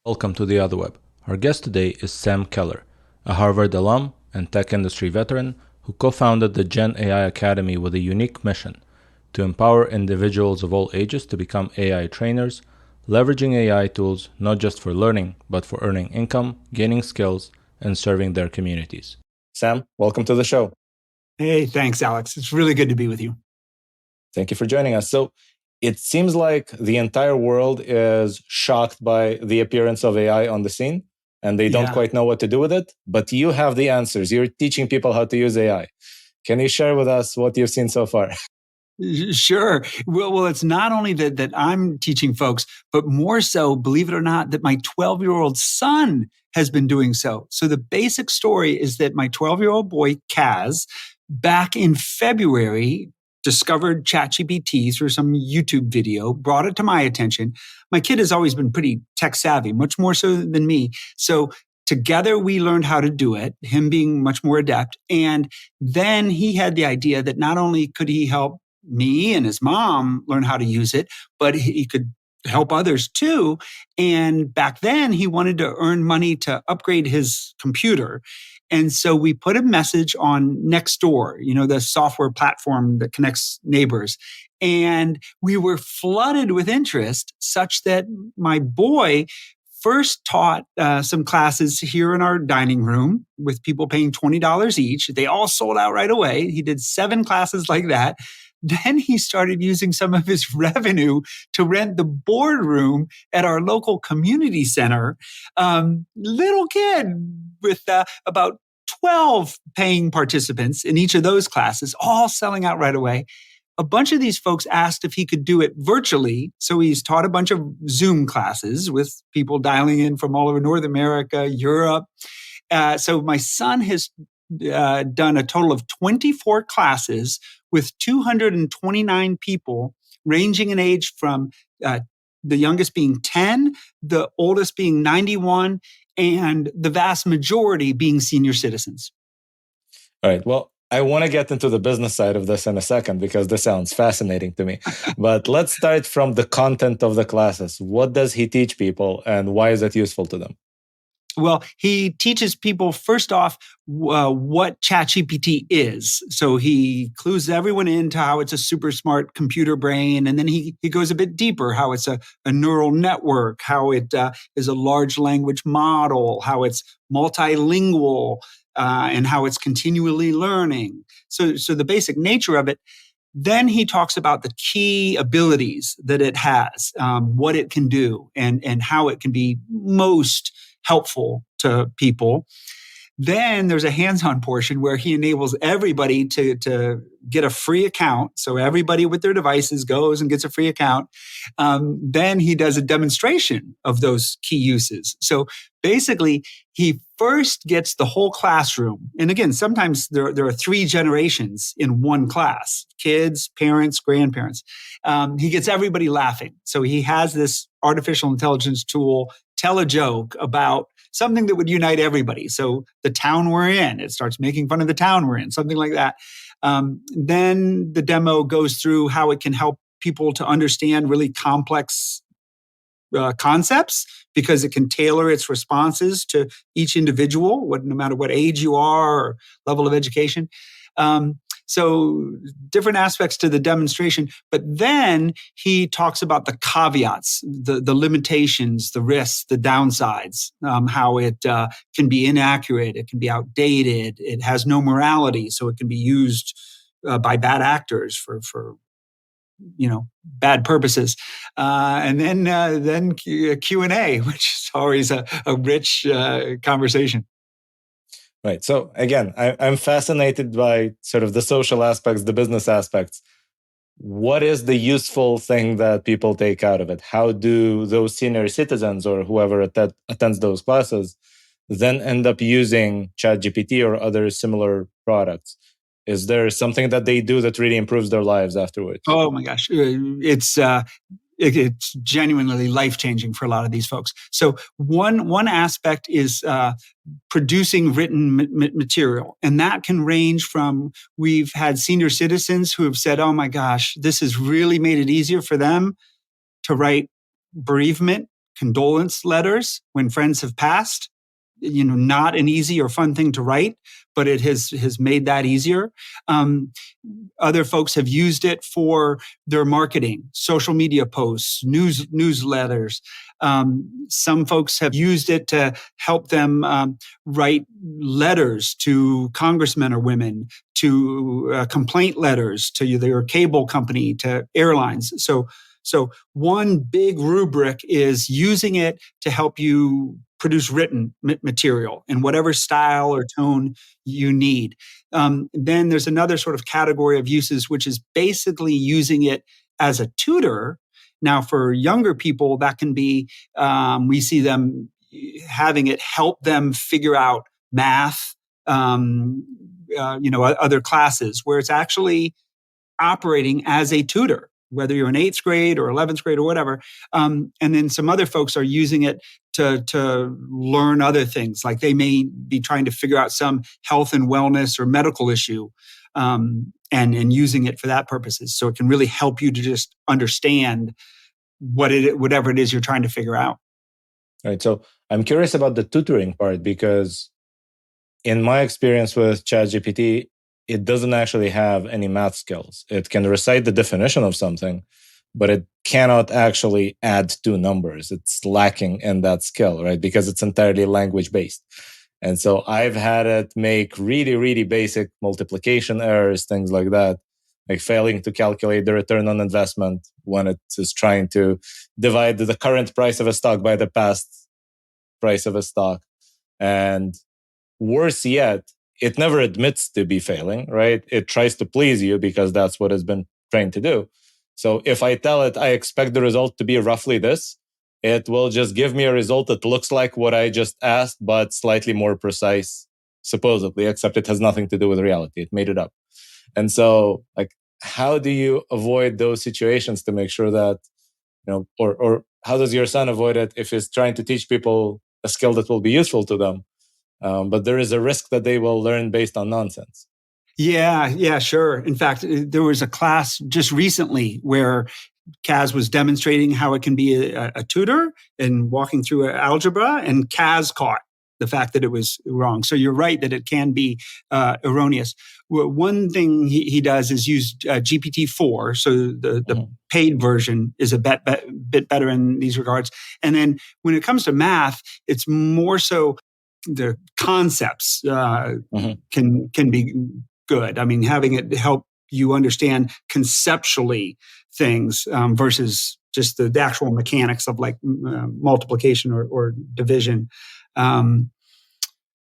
Welcome to the Otherweb. Our guest today is Sam Keller, a Harvard alum and tech industry veteran who co-founded the Gen AI Academy with a unique mission to empower individuals of all ages to become AI trainers, leveraging AI tools not just for learning, but for earning income, gaining skills, and serving their communities. Sam, welcome to the show. Hey, thanks, Alex. It's really good to be with you. Thank you for joining us. So it seems like the entire world is shocked by the appearance of AI on the scene, and they don't quite know what to do with it, but you have the answers. You're teaching people how to use AI. Can you share with us what you've seen so far? Sure. Well, it's not only that I'm teaching folks, but more so, believe it or not, that my 12-year-old son has been doing so. So the basic story is that my 12-year-old boy, Kaz, back in February, discovered ChatGPT through some YouTube video, brought it to my attention. My kid has always been pretty tech savvy, much more so than me. So together we learned how to do it, him being much more adept. And then he had the idea that not only could he help me and his mom learn how to use it, but he could help others too. And back then he wanted to earn money to upgrade his computer. And so we put a message on Nextdoor, the software platform that connects neighbors. And we were flooded with interest such that my boy first taught some classes here in our dining room with people paying $20 each. They all sold out right away. He did 7 classes like that. Then he started using some of his revenue to rent the boardroom at our local community center. Little kid with about 12 paying participants in each of those classes, all selling out right away. A bunch of these folks asked if he could do it virtually. So he's taught a bunch of Zoom classes with people dialing in from all over North America, Europe. So my son has done a total of 24 classes with 229 people, ranging in age from the youngest being 10, the oldest being 91, and the vast majority being senior citizens. All right. Well, I want to get into the business side of this in a second because this sounds fascinating to me. But let's start from the content of the classes. What does he teach people and why is it useful to them? Well, he teaches people, first off, what ChatGPT is. So he clues everyone into how it's a super smart computer brain. And then he goes a bit deeper, how it's a neural network, how it is a large language model, how it's multilingual, and how it's continually learning. So the basic nature of it. Then he talks about the key abilities that it has, what it can do, and how it can be most helpful to people. Then there's a hands-on portion where he enables everybody to get a free account. So everybody with their devices goes and gets a free account. Then he does a demonstration of those key uses. So basically, he first gets the whole classroom. And again, sometimes there are 3 generations in one class: kids, parents, grandparents. He gets everybody laughing. So he has this artificial intelligence tool tell a joke about something that would unite everybody. So the town we're in, it starts making fun of the town we're in, something like that. Then the demo goes through how it can help people to understand really complex concepts, because it can tailor its responses to each individual, no matter what age you are or level of education. So different aspects to the demonstration, but then he talks about the caveats, the limitations, the risks, the downsides, how it can be inaccurate, it can be outdated, it has no morality, so it can be used by bad actors for bad purposes, and then Q&A, which is always a rich conversation. Right. So again, I'm fascinated by sort of the social aspects, the business aspects. What is the useful thing that people take out of it? How do those senior citizens or whoever attends those classes then end up using ChatGPT or other similar products? Is there something that they do that really improves their lives afterwards? Oh my gosh, it's genuinely life-changing for a lot of these folks. So one aspect is producing written material. And that can range from, we've had senior citizens who have said, oh my gosh, this has really made it easier for them to write bereavement condolence letters when friends have passed. Not an easy or fun thing to write, but it has made that easier. Other folks have used it for their marketing, social media posts, newsletters. Some folks have used it to help them write letters to congressmen or women, to complaint letters to their cable company, to airlines. So one big rubric is using it to help you produce written material in whatever style or tone you need. Then there's another sort of category of uses, which is basically using it as a tutor. Now, for younger people, that can be, we see them having it help them figure out math, other classes, where it's actually operating as a tutor, whether you're in 8th grade or 11th grade or whatever. And then some other folks are using it to learn other things, like they may be trying to figure out some health and wellness or medical issue, and using it for that purposes. So it can really help you to just understand whatever it is you're trying to figure out. All right. So I'm curious about the tutoring part, because in my experience with ChatGPT, it doesn't actually have any math skills. It can recite the definition of something, but it cannot actually add two numbers. It's lacking in that skill, right? Because it's entirely language based. And so I've had it make really, really basic multiplication errors, things like that, like failing to calculate the return on investment when it is trying to divide the current price of a stock by the past price of a stock. And worse yet, it never admits to be failing, right? It tries to please you because that's what it's been trained to do. So if I tell it I expect the result to be roughly this, it will just give me a result that looks like what I just asked, but slightly more precise, supposedly, except it has nothing to do with reality. It made it up. And so, like, how do you avoid those situations to make sure that, or how does your son avoid it if he's trying to teach people a skill that will be useful to them? But there is a risk that they will learn based on nonsense. Yeah, sure. In fact, there was a class just recently where Kaz was demonstrating how it can be a tutor and walking through algebra, and Kaz caught the fact that it was wrong. So you're right that it can be erroneous. One thing he does is use GPT-4. So the paid version is a bit better in these regards. And then when it comes to math, it's more so the concepts can be good. I mean, having it help you understand conceptually things versus just the actual mechanics of like multiplication or division. That's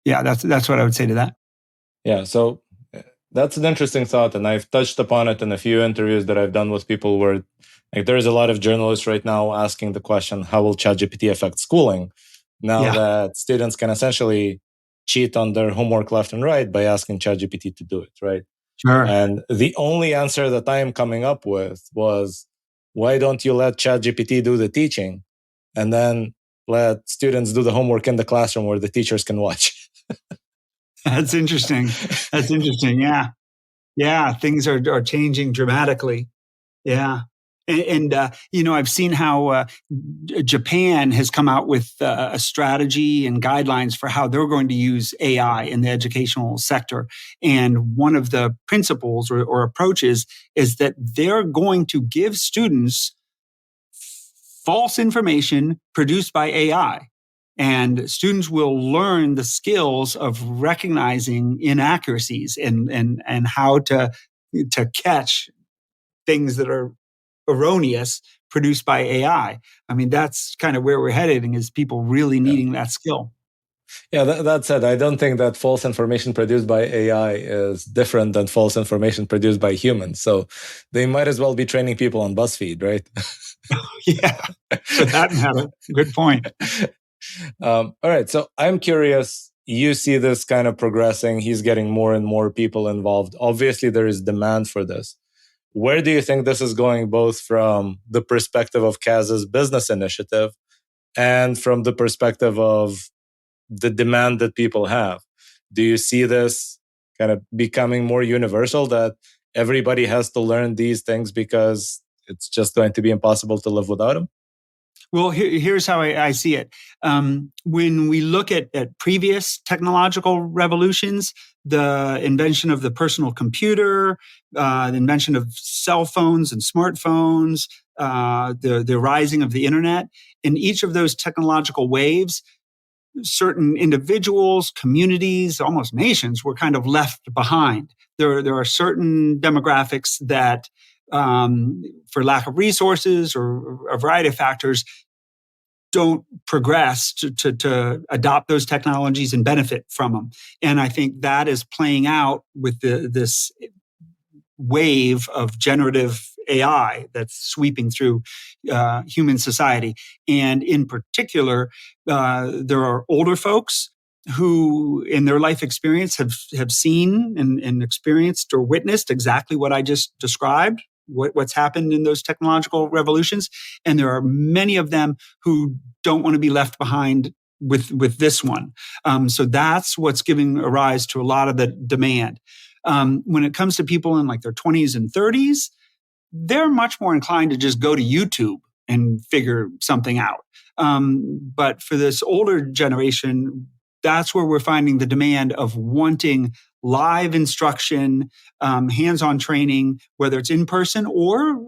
what I would say to that. Yeah, so that's an interesting thought, and I've touched upon it in a few interviews that I've done with people where, like, there's a lot of journalists right now asking the question, how will ChatGPT affect schooling? Now that students can essentially cheat on their homework left and right by asking ChatGPT to do it, right? Sure. And the only answer that I am coming up with was, why don't you let ChatGPT do the teaching and then let students do the homework in the classroom where the teachers can watch? That's interesting. Yeah. Things are changing dramatically. Yeah. And I've seen how Japan has come out with a strategy and guidelines for how they're going to use AI in the educational sector. And one of the principles or approaches is that they're going to give students false information produced by AI. And students will learn the skills of recognizing inaccuracies and how to catch things that are erroneous produced by AI. I mean, that's kind of where we're headed, is people really needing that skill. Yeah, that said, I don't think that false information produced by AI is different than false information produced by humans. So they might as well be training people on BuzzFeed, right? Yeah, for that matter. Good point. All right. So I'm curious, you see this kind of progressing. He's getting more and more people involved. Obviously, there is demand for this. Where do you think this is going, both from the perspective of Kaz's business initiative and from the perspective of the demand that people have? Do you see this kind of becoming more universal, that everybody has to learn these things because it's just going to be impossible to live without them? Well, here's how I see it. When we look at previous technological revolutions, the invention of the personal computer, the invention of cell phones and smartphones, the rising of the internet, in each of those technological waves, certain individuals, communities, almost nations were kind of left behind. There are certain demographics that, for lack of resources or a variety of factors, don't progress to adopt those technologies and benefit from them. And I think that is playing out with this wave of generative AI that's sweeping through human society. And in particular, there are older folks who, in their life experience, have seen and experienced or witnessed exactly what I just described, what's happened in those technological revolutions. And there are many of them who don't want to be left behind with this one. So that's what's giving a rise to a lot of the demand. When it comes to people in like their 20s and 30s, they're much more inclined to just go to YouTube and figure something out. But for this older generation, that's where we're finding the demand of wanting live instruction, hands-on training, whether it's in person or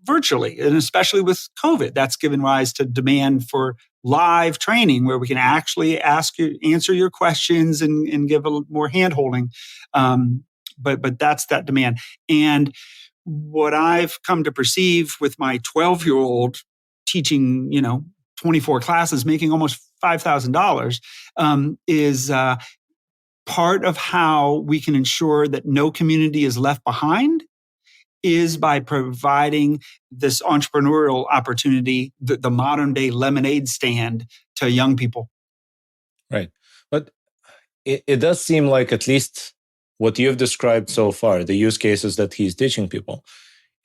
virtually. And especially with COVID, that's given rise to demand for live training where we can actually answer your questions and give a little more hand-holding. But that's that demand. And what I've come to perceive with my 12-year-old teaching, 24 classes, making almost $5,000, is part of how we can ensure that no community is left behind is by providing this entrepreneurial opportunity, the modern day lemonade stand to young people. Right. But it does seem like, at least what you've described so far, the use cases that he's teaching people,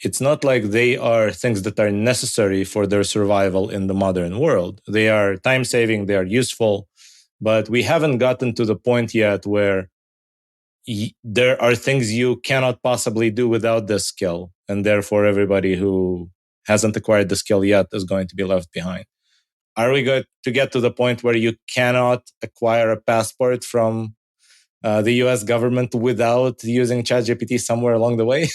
it's not like they are things that are necessary for their survival in the modern world. They are time-saving, they are useful, but we haven't gotten to the point yet where there are things you cannot possibly do without this skill, and therefore everybody who hasn't acquired the skill yet is going to be left behind. Are we going to get to the point where you cannot acquire a passport from the US government without using ChatGPT somewhere along the way?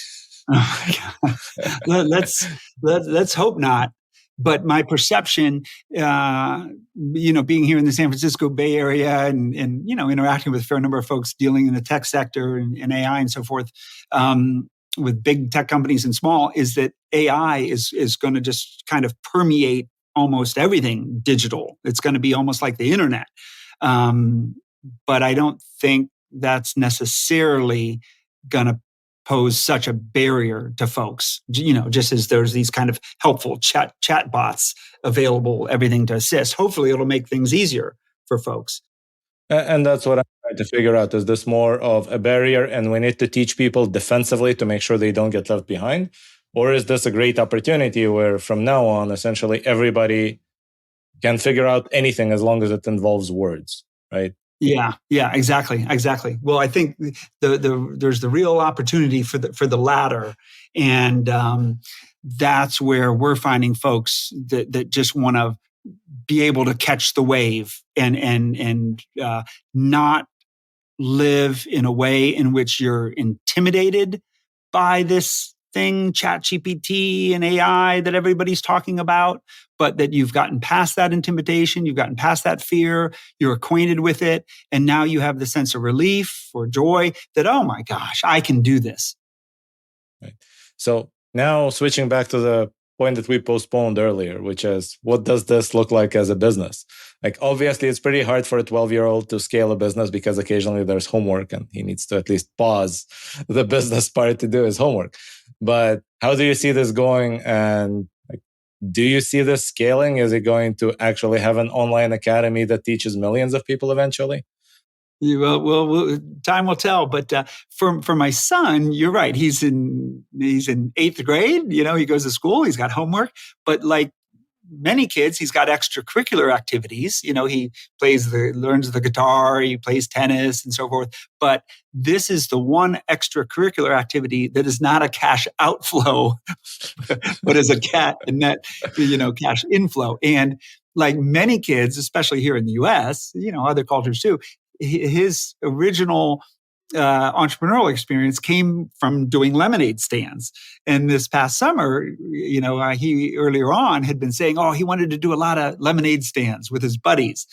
Let's hope not. But my perception, being here in the San Francisco Bay Area and interacting with a fair number of folks dealing in the tech sector and AI and so forth, with big tech companies and small, is that AI is going to just kind of permeate almost everything digital. It's going to be almost like the internet. But I don't think that's necessarily going to pose such a barrier to folks, just as there's these kind of helpful chat bots available, everything to assist. Hopefully it'll make things easier for folks. And that's what I'm trying to figure out. Is this more of a barrier and we need to teach people defensively to make sure they don't get left behind? Or is this a great opportunity where from now on, essentially everybody can figure out anything as long as it involves words, right? Yeah, exactly. Well, I think there's the real opportunity for the latter, and that's where we're finding folks that just want to be able to catch the wave and not live in a way in which you're intimidated by this thing, ChatGPT and AI that everybody's talking about, but that you've gotten past that intimidation, you've gotten past that fear, you're acquainted with it, and now you have the sense of relief or joy that, oh my gosh, I can do this. Right. So now switching back to the point that we postponed earlier, which is, what does this look like as a business? Like, obviously, it's pretty hard for a 12-year-old to scale a business because occasionally there's homework and he needs to at least pause the business part to do his homework. But how do you see this going? And do you see this scaling? Is it going to actually have an online academy that teaches millions of people eventually? Well, time will tell. But for my son, you're right. He's in 8th grade. He goes to school. He's got homework. But like many kids, he's got extracurricular activities. He learns the guitar, he plays tennis and so forth. But this is the one extracurricular activity that is not a cash outflow, but is a cash inflow. And like many kids, especially here in the US, other cultures too, his original entrepreneurial experience came from doing lemonade stands. And this past summer, he earlier on had been saying, he wanted to do a lot of lemonade stands with his buddies.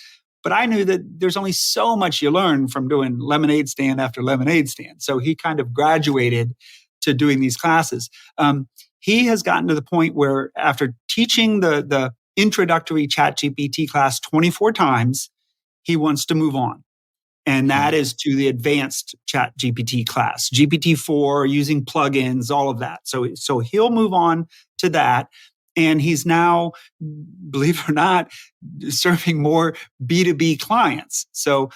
But I knew that there's only so much you learn from doing lemonade stand after lemonade stand. So he kind of graduated to doing these classes. He has gotten to the point where after teaching the introductory ChatGPT class 24 times, he wants to move on. And that is to the advanced ChatGPT class, GPT-4, using plugins, all of that. So he'll move on to that. And he's now, believe it or not, serving more B2B clients. So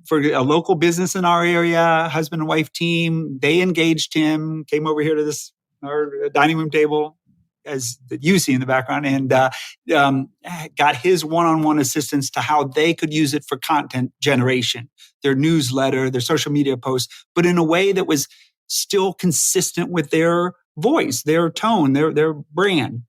for a local business in our area, husband and wife team, they engaged him, came over here to our dining room table, as that you see in the background, and got his one-on-one assistance to how they could use it for content generation, their newsletter, their social media posts, but in a way that was still consistent with their voice, their tone, their brand.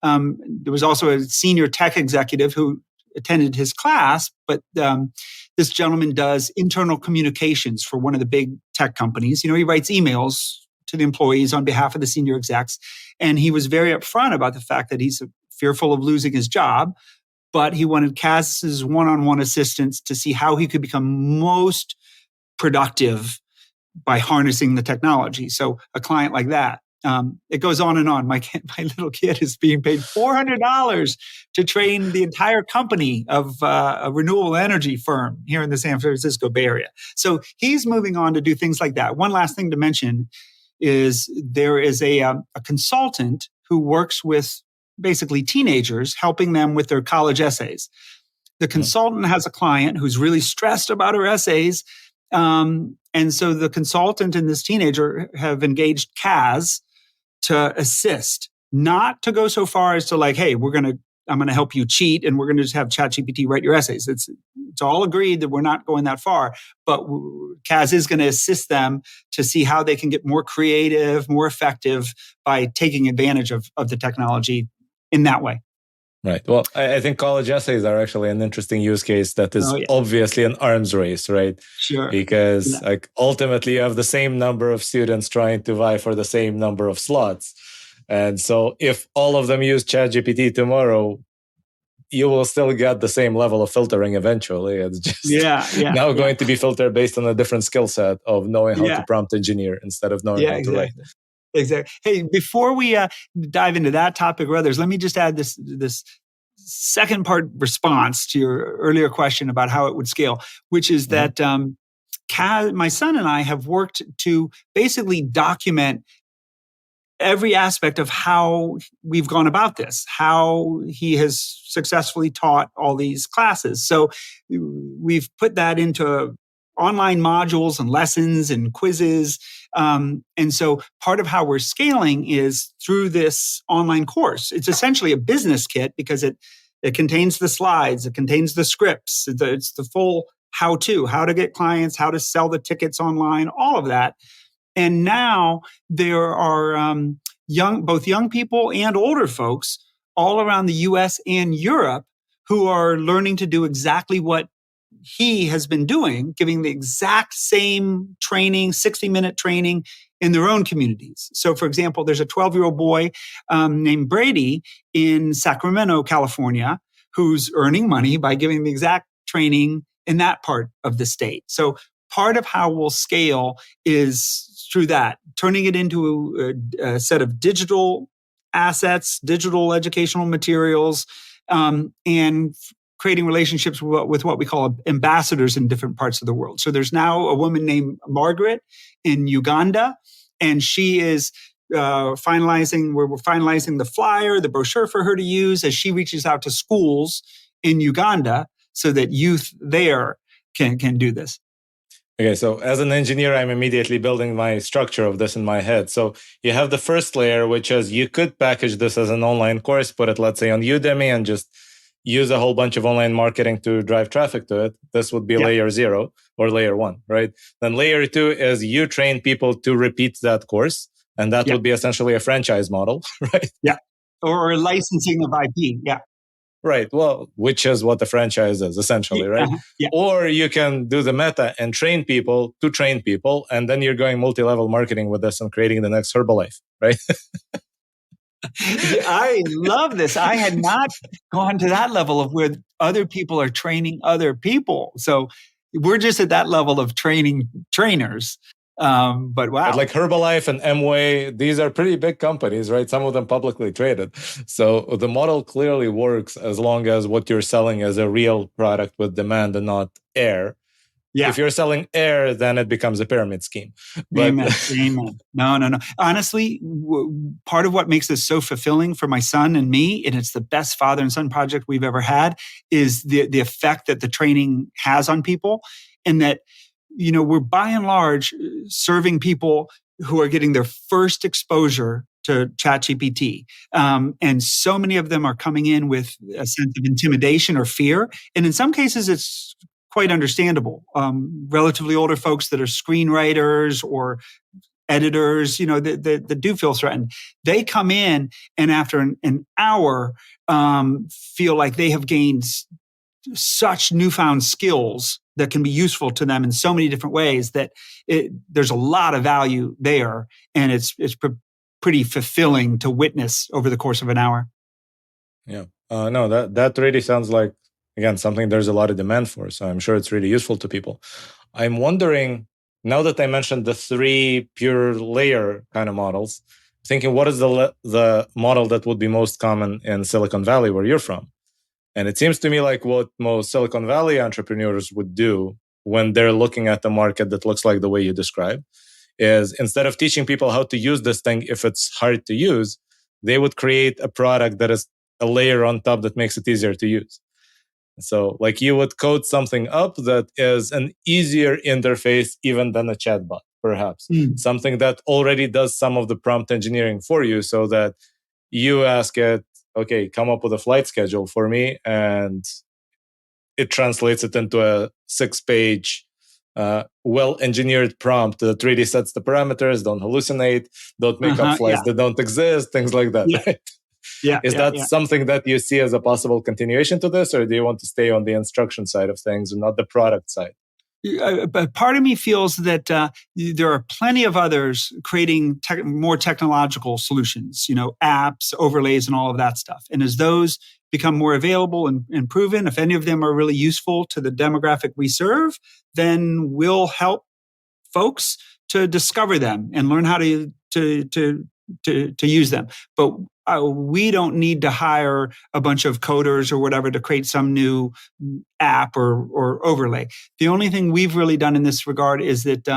There was also a senior tech executive who attended his class, but this gentleman does internal communications for one of the big tech companies. He writes emails to the employees on behalf of the senior execs. And he was very upfront about the fact that he's fearful of losing his job, but he wanted Kaz's one-on-one assistance to see how he could become most productive by harnessing the technology. So a client like that, it goes on and on. My little kid is being paid $400 to train the entire company of a renewable energy firm here in the San Francisco Bay Area. So he's moving on to do things like that. One last thing to mention is there is a consultant who works with basically teenagers, helping them with their college essays. The consultant has a client who's really stressed about her essays. And so the consultant and this teenager have engaged Kaz to assist, not to go so far as to like, hey, I'm going to help you cheat and we're going to just have ChatGPT write your essays. It's all agreed that we're not going that far, but Kaz is going to assist them to see how they can get more creative, more effective by taking advantage of the technology in that way. Right. Well, I think college essays are actually an interesting use case that is obviously an arms race, right? Sure. Because ultimately you have the same number of students trying to vie for the same number of slots. And so if all of them use ChatGPT tomorrow, you will still get the same level of filtering eventually. It's just now going to be filtered based on a different skill set of knowing how to prompt engineer instead of knowing how to write. Exactly. Hey, before we dive into that topic or others, let me just add this second part response to your earlier question about how it would scale, which is that my son and I have worked to basically document every aspect of how we've gone about this, how he has successfully taught all these classes. So we've put that into online modules and lessons and quizzes. And so part of how we're scaling is through this online course. It's essentially a business kit because it contains the slides, it contains the scripts, it's the full how to get clients, how to sell the tickets online, all of that. And now there are both young people and older folks all around the US and Europe who are learning to do exactly what he has been doing, giving the exact same training, 60-minute training in their own communities. So, for example, there's a 12-year-old boy named Brady in Sacramento, California, who's earning money by giving the exact training in that part of the state. So part of how we'll scale is through that, turning it into a set of digital assets, digital educational materials, and creating relationships with what we call ambassadors in different parts of the world. So there's now a woman named Margaret in Uganda, and she is we're finalizing the flyer, the brochure for her to use as she reaches out to schools in Uganda so that youth there can do this. Okay, so as an engineer, I'm immediately building my structure of this in my head. So you have the first layer, which is you could package this as an online course, put it, let's say, on Udemy and just use a whole bunch of online marketing to drive traffic to it. This would be Yeah. layer 0 or layer 1, right? Then layer 2 is you train people to repeat that course. And that Yeah. would be essentially a franchise model, right? Yeah. Or licensing of IP. Yeah. Right. Well, which is what the franchise is essentially, right? Yeah. Or you can do the meta and train people to train people, and then you're going multi-level marketing with this and creating the next Herbalife, right? Yeah, I love this. I had not gone to that level of where other people are training other people. So we're just at that level of training trainers. But wow. But like Herbalife and Amway, these are pretty big companies, right? Some of them publicly traded. So the model clearly works as long as what you're selling is a real product with demand and not air. Yeah. If you're selling air, then it becomes a pyramid scheme. But Amen. Amen. No. Honestly, part of what makes this so fulfilling for my son and me, and it's the best father and son project we've ever had, is the effect that the training has on people. And that, we're by and large serving people who are getting their first exposure to ChatGPT. And so many of them are coming in with a sense of intimidation or fear. And in some cases, it's quite understandable. Relatively older folks that are screenwriters or editors, that do feel threatened. They come in and after an hour feel like they have gained such newfound skills that can be useful to them in so many different ways that there's a lot of value there, and it's pretty fulfilling to witness over the course of an hour. Yeah, no, that really sounds like, again, something there's a lot of demand for. So I'm sure it's really useful to people. I'm wondering, now that I mentioned the 3 pure layer kind of models, thinking what is the model that would be most common in Silicon Valley where you're from? And it seems to me like what most Silicon Valley entrepreneurs would do when they're looking at the market that looks like the way you describe is instead of teaching people how to use this thing if it's hard to use, they would create a product that is a layer on top that makes it easier to use. So like you would code something up that is an easier interface even than a chatbot, perhaps. Something that already does some of the prompt engineering for you so that you ask it, okay, come up with a flight schedule for me, and it translates it into a 6-page, well-engineered prompt that really sets the parameters, don't hallucinate, don't make up flights that don't exist, things like that. Yeah. Right? Yeah. Is that something that you see as a possible continuation to this, or do you want to stay on the instruction side of things and not the product side? But part of me feels that there are plenty of others creating more technological solutions, apps, overlays, and all of that stuff. And as those become more available and proven, if any of them are really useful to the demographic we serve, then we'll help folks to discover them and learn how to use them. But we don't need to hire a bunch of coders or whatever to create some new app or overlay. The only thing we've really done in this regard is that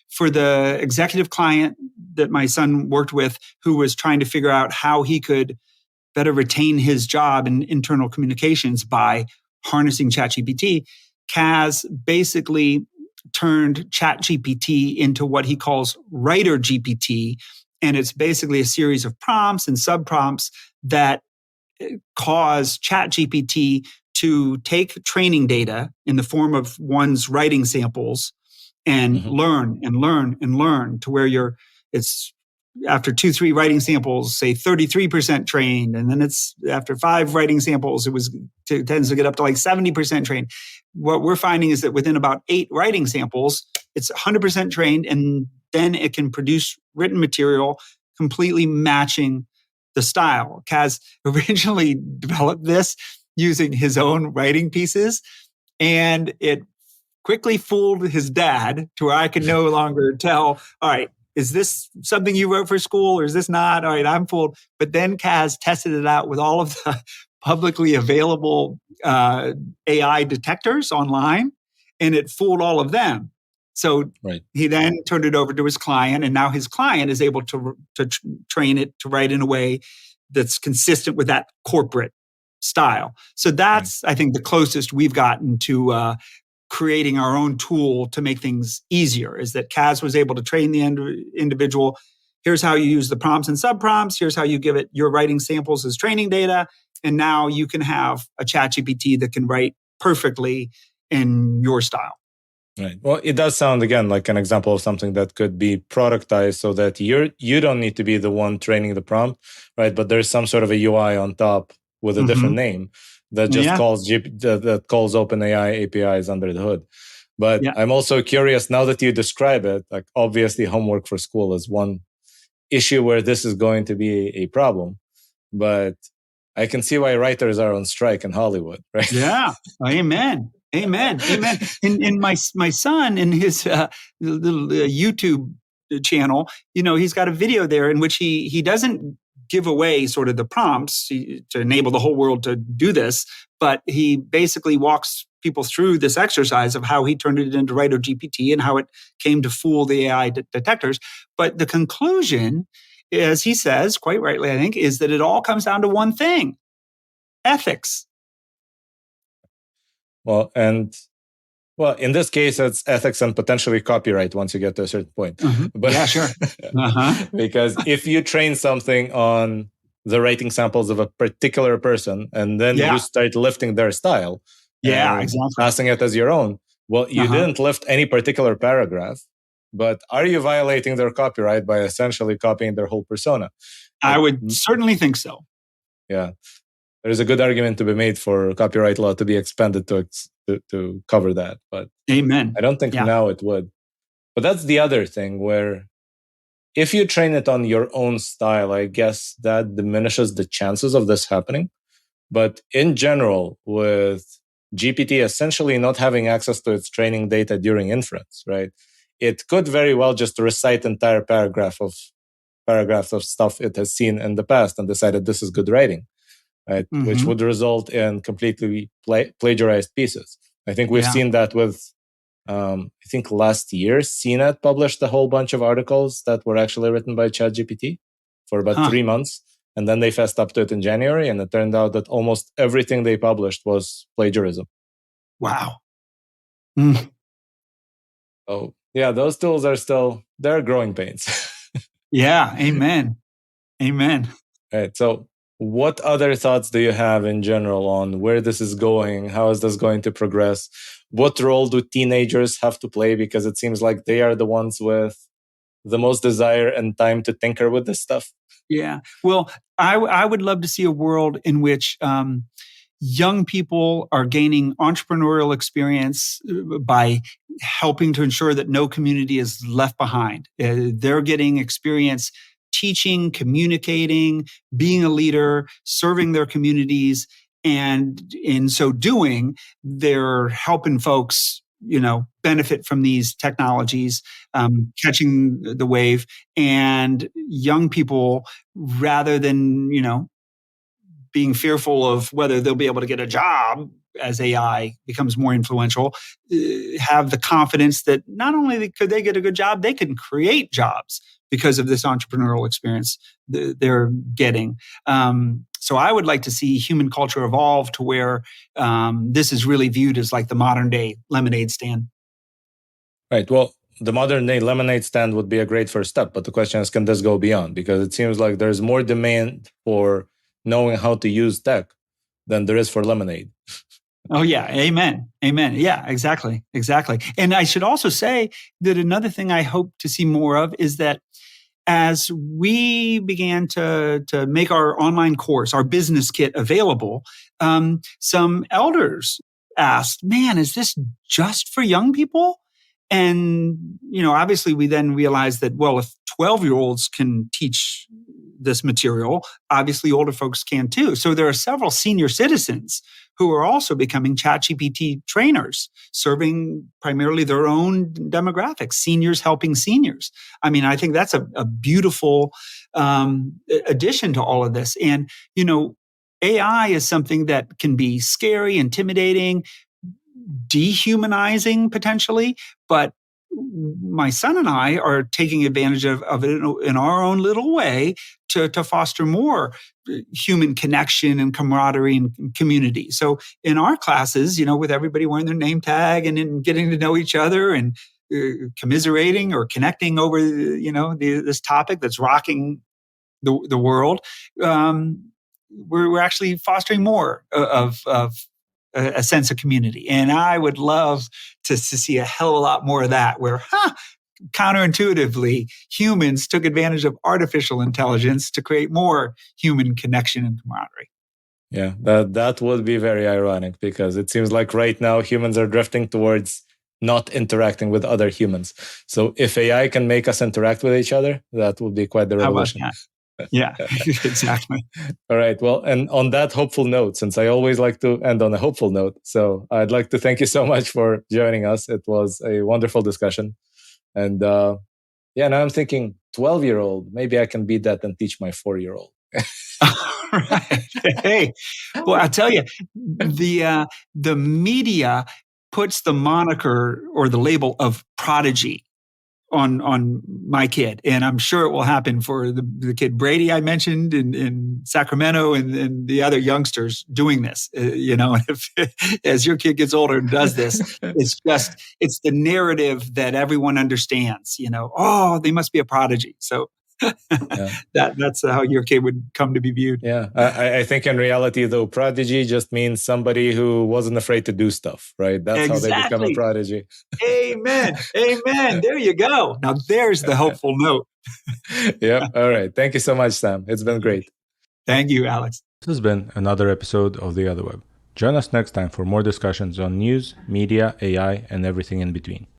for the executive client that my son worked with, who was trying to figure out how he could better retain his job in internal communications by harnessing ChatGPT, Kaz basically turned ChatGPT into what he calls Writer GPT. And it's basically a series of prompts and subprompts that cause ChatGPT to take training data in the form of one's writing samples and learn and learn and learn to where it's after 2-3 writing samples, say 33% trained. And then it's after 5 writing samples, it tends to get up to like 70% trained. What we're finding is that within about 8 writing samples, it's 100% trained, and then it can produce written material completely matching the style. Kaz originally developed this using his own writing pieces, and it quickly fooled his dad to where I could no longer tell, all right, is this something you wrote for school or is this not? All right, I'm fooled. But then Kaz tested it out with all of the publicly available AI detectors online, and it fooled all of them. So he then turned it over to his client, and now his client is able to train it to write in a way that's consistent with that corporate style. So that's, I think, the closest we've gotten to creating our own tool to make things easier. Is that Kaz was able to train the individual. Here's how you use the prompts and subprompts. Here's how you give it your writing samples as training data. And now you can have a ChatGPT that can write perfectly in your style. Right. Well, it does sound again like an example of something that could be productized so that you don't need to be the one training the prompt, right? But there's some sort of a UI on top with a different name that just calls that calls OpenAI APIs under the hood. But I'm also curious now that you describe it, like obviously homework for school is one issue where this is going to be a problem, but I can see why writers are on strike in Hollywood, right? Yeah. Amen. Amen. Amen. And my son in his little YouTube channel, he's got a video there in which he doesn't give away sort of the prompts to enable the whole world to do this, but he basically walks people through this exercise of how he turned it into Writer GPT and how it came to fool the AI detectors. But the conclusion, as he says, quite rightly, I think, is that it all comes down to one thing: ethics. Well, in this case, it's ethics and potentially copyright once you get to a certain point. But, yeah, sure. Because if you train something on the writing samples of a particular person and then you start lifting their style, passing it as your own, well, you didn't lift any particular paragraph, but are you violating their copyright by essentially copying their whole persona? I would certainly think so. Yeah. There's a good argument to be made for copyright law to be expanded to cover that. But amen. I don't think now it would. But that's the other thing where if you train it on your own style, I guess that diminishes the chances of this happening. But in general, with GPT essentially not having access to its training data during inference, right? It could very well just recite entire paragraphs of stuff it has seen in the past and decided this is good writing. Right, which would result in completely plagiarized pieces. I think we've seen that with, I think last year, CNET published a whole bunch of articles that were actually written by ChatGPT for about 3 months. And then they fessed up to it in January. And it turned out that almost everything they published was plagiarism. Wow. So yeah, those tools they're growing pains. Yeah. Amen. Amen. Right. So what other thoughts do you have in general on where this is going? How is this going to progress? What role do teenagers have to play? Because it seems like they are the ones with the most desire and time to tinker with this stuff. Yeah. Well, I would love to see a world in which young people are gaining entrepreneurial experience by helping to ensure that no community is left behind. They're getting experience teaching, communicating, being a leader, serving their communities. And in so doing, they're helping folks, benefit from these technologies, catching the wave. And young people, rather than, being fearful of whether they'll be able to get a job as AI becomes more influential, have the confidence that not only could they get a good job, they can create jobs because of this entrepreneurial experience they're getting. So I would like to see human culture evolve to where this is really viewed as like the modern day lemonade stand. Right. Well, the modern day lemonade stand would be a great first step. But the question is, can this go beyond? Because it seems like there's more demand for knowing how to use tech than there is for lemonade. Oh, yeah. Amen. Amen. Yeah, exactly. Exactly. And I should also say that another thing I hope to see more of is that as we began to make our online course, our business kit available, some elders asked, man, is this just for young people? And, obviously we then realized that, well, if 12-year-olds can teach this material, obviously older folks can too. So there are several senior citizens who are also becoming ChatGPT trainers, serving primarily their own demographics, seniors helping seniors. I mean, I think that's a beautiful addition to all of this. And, AI is something that can be scary, intimidating, dehumanizing potentially, but my son and I are taking advantage of it in our own little way to foster more human connection and camaraderie and community. So in our classes, with everybody wearing their name tag and getting to know each other and commiserating or connecting over, this topic that's rocking the world, we're actually fostering more of a sense of community. And I would love to see a hell of a lot more of that, where counterintuitively, humans took advantage of artificial intelligence to create more human connection and camaraderie. Yeah, that would be very ironic, because it seems like right now humans are drifting towards not interacting with other humans. So if AI can make us interact with each other, that would be quite the revolution. How about that? Yeah, exactly. All right. Well, and on that hopeful note, since I always like to end on a hopeful note, so I'd like to thank you so much for joining us. It was a wonderful discussion. And now I'm thinking 12-year-old, maybe I can beat that and teach my 4-year-old. Right. Hey, well, I'll tell you, the media puts the moniker or the label of prodigy on my kid, and I'm sure it will happen for the kid Brady I mentioned in Sacramento and the other youngsters doing this. As your kid gets older and does this, it's the narrative that everyone understands. Oh, they must be a prodigy. So that's how your kid would come to be viewed. Yeah, I think in reality, though, prodigy just means somebody who wasn't afraid to do stuff, right? That's exactly. how they become a prodigy. Amen. Amen. There you go. Now there's the hopeful note. Yep. All right. Thank you so much, Sam. It's been great. Thank you, Alex. This has been another episode of The Otherweb. Join us next time for more discussions on news, media, AI, and everything in between.